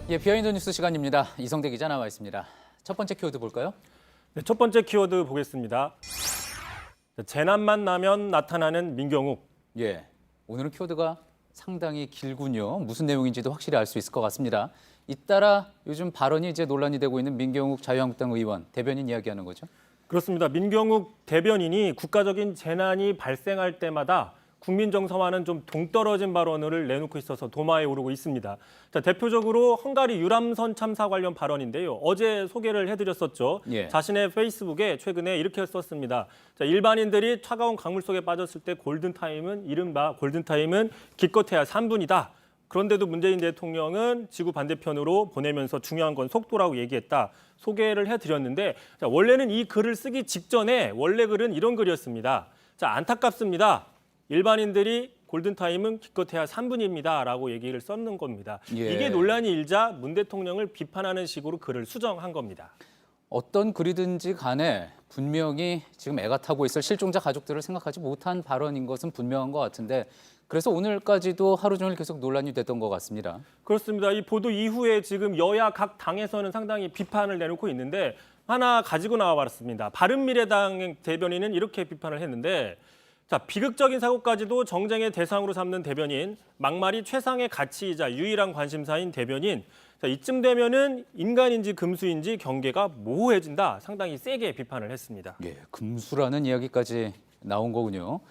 예, 비하인드 뉴스 시간입니다. 이성대 기자 나와 있습니다. 첫 번째 키워드 볼까요? 네, 첫 번째 키워드 보겠습니다. 재난만 나면 나타나는 민경욱. 예, 오늘은 키워드가 상당히 길군요. 무슨 내용인지도 확실히 알 수 있을 것 같습니다. 잇따라 요즘 발언이 이제 논란이 되고 있는 민경욱 자유한국당 의원 대변인 이야기하는 거죠? 그렇습니다. 민경욱 대변인이 국가적인 재난이 발생할 때마다 국민 정서와는 좀 동떨어진 발언을 내놓고 있어서 도마에 오르고 있습니다. 자, 대표적으로 헝가리 유람선 참사 관련 발언인데요. 어제 소개를 해드렸었죠. 예. 자신의 페이스북에 최근에 이렇게 썼습니다. 자, 일반인들이 차가운 강물 속에 빠졌을 때 이른바 골든타임은 기껏해야 3분이다. 그런데도 문재인 대통령은 지구 반대편으로 보내면서 중요한 건 속도라고 얘기했다. 소개를 해드렸는데 자, 원래는 이 글을 쓰기 직전에 원래 글은 이런 글이었습니다. 자, 안타깝습니다. 일반인들이 골든타임은 기껏해야 3분입니다. 라고 얘기를 썼는 겁니다. 예. 이게 논란이 일자 문 대통령을 비판하는 식으로 글을 수정한 겁니다. 어떤 글이든지 간에 분명히 지금 애가 타고 있을 실종자 가족들을 생각하지 못한 발언인 것은 분명한 것 같은데 그래서 오늘까지도 하루 종일 계속 논란이 됐던 것 같습니다. 그렇습니다. 이 보도 이후에 지금 여야 각 당에서는 상당히 비판을 내놓고 있는데 하나 가지고 나와봤습니다. 바른미래당 대변인은 이렇게 비판을 했는데 자, 비극적인 사고까지도 정쟁의 대상으로 삼는 대변인, 막말이 최상의 가치이자 유일한 관심사인 대변인. 자, 이쯤 되면은 인간인지 금수인지 경계가 모호해진다. 상당히 세게 비판을 했습니다. 예, 금수라는 이야기까지 나온 거군요.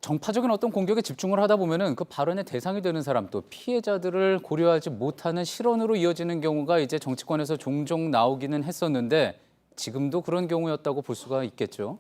정파적인 어떤 공격에 집중을 하다 보면은 그 발언의 대상이 되는 사람 또 피해자들을 고려하지 못하는 실언으로 이어지는 경우가 이제 정치권에서 종종 나오기는 했었는데 지금도 그런 경우였다고 볼 수가 있겠죠.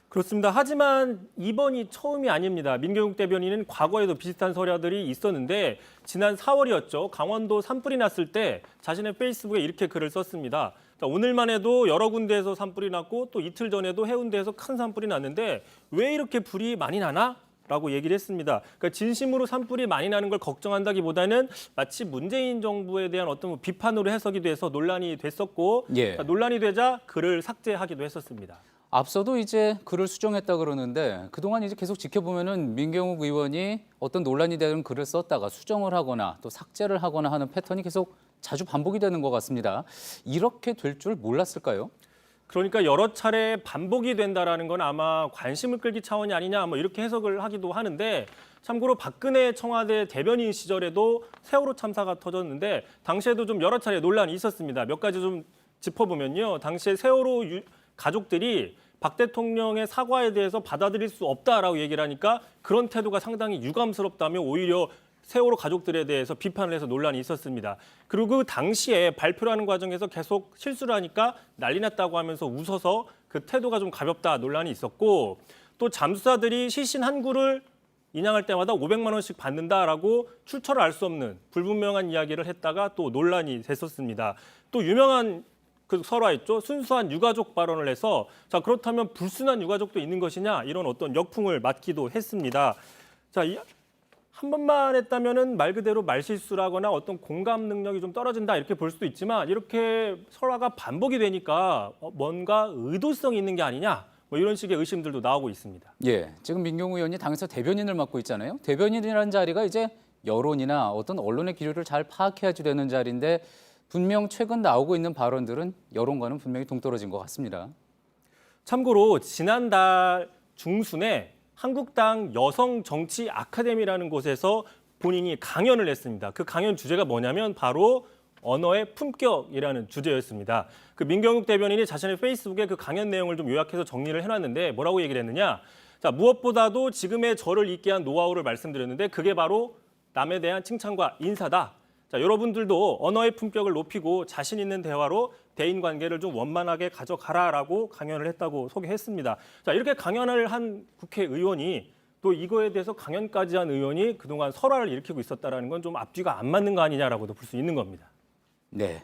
그렇습니다. 하지만 이번이 처음이 아닙니다. 민경욱 대변인은 과거에도 비슷한 설화들이 있었는데 지난 4월이었죠. 강원도 산불이 났을 때 자신의 페이스북에 이렇게 글을 썼습니다. 자, 오늘만 해도 여러 군데에서 산불이 났고 또 이틀 전에도 해운대에서 큰 산불이 났는데 왜 이렇게 불이 많이 나나? 라고 얘기를 했습니다. 그러니까 진심으로 산불이 많이 나는 걸 걱정한다기보다는 마치 문재인 정부에 대한 어떤 비판으로 해석이 돼서 논란이 됐었고 예. 논란이 되자 글을 삭제하기도 했었습니다. 앞서도 이제 글을 수정했다 그러는데 그동안 이제 계속 지켜보면은 민경욱 의원이 어떤 논란이 되는 글을 썼다가 수정을 하거나 또 삭제를 하거나 하는 패턴이 계속 자주 반복이 되는 것 같습니다. 이렇게 될 줄 몰랐을까요? 그러니까 여러 차례 반복이 된다라는 건 아마 관심을 끌기 차원이 아니냐 뭐 이렇게 해석을 하기도 하는데 참고로 박근혜 청와대 대변인 시절에도 세월호 참사가 터졌는데 당시에도 좀 여러 차례 논란이 있었습니다. 몇 가지 좀 짚어보면요. 당시에 세월호 가족들이 박 대통령의 사과에 대해서 받아들일 수 없다라고 얘기를 하니까 그런 태도가 상당히 유감스럽다며 오히려 세월호 가족들에 대해서 비판을 해서 논란이 있었습니다. 그리고 그 당시에 발표를 하는 과정에서 계속 실수를 하니까 난리 났다고 하면서 웃어서 그 태도가 좀 가볍다 논란이 있었고 또 잠수사들이 시신 한 구를 인양할 때마다 500만 원씩 받는다라고 출처를 알 수 없는 불분명한 이야기를 했다가 또 논란이 됐었습니다. 또 유명한 그 설화 있죠. 순수한 유가족 발언을 해서 자 그렇다면 불순한 유가족도 있는 것이냐 이런 어떤 역풍을 맞기도 했습니다. 자, 한 번만 했다면은 말 그대로 말실수라거나 어떤 공감 능력이 좀 떨어진다 이렇게 볼 수도 있지만 이렇게 설화가 반복이 되니까 뭔가 의도성이 있는 게 아니냐 뭐 이런 식의 의심들도 나오고 있습니다. 예, 지금 민경욱 의원이 당에서 대변인을 맡고 있잖아요. 대변인이라는 자리가 이제 여론이나 어떤 언론의 기류를 잘 파악해야지 되는 자리인데 분명 최근 나오고 있는 발언들은 여론과는 분명히 동떨어진 것 같습니다. 참고로 지난달 중순에 한국당 여성정치 아카데미라는 곳에서 본인이 강연을 했습니다. 그 강연 주제가 뭐냐면 바로 언어의 품격이라는 주제였습니다. 그 민경욱 대변인이 자신의 페이스북에 그 강연 내용을 좀 요약해서 정리를 해놨는데 뭐라고 얘기를 했느냐. 자, 무엇보다도 지금의 저를 있게 한 노하우를 말씀드렸는데 그게 바로 남에 대한 칭찬과 인사다. 자, 여러분들도 언어의 품격을 높이고 자신 있는 대화로 대인관계를 좀 원만하게 가져가라라고 강연을 했다고 소개했습니다. 자, 이렇게 강연을 한 국회의원이 또 이거에 대해서 강연까지 한 의원이 그동안 설화를 일으키고 있었다는 건 좀 앞뒤가 안 맞는 거 아니냐라고도 볼 수 있는 겁니다. 네.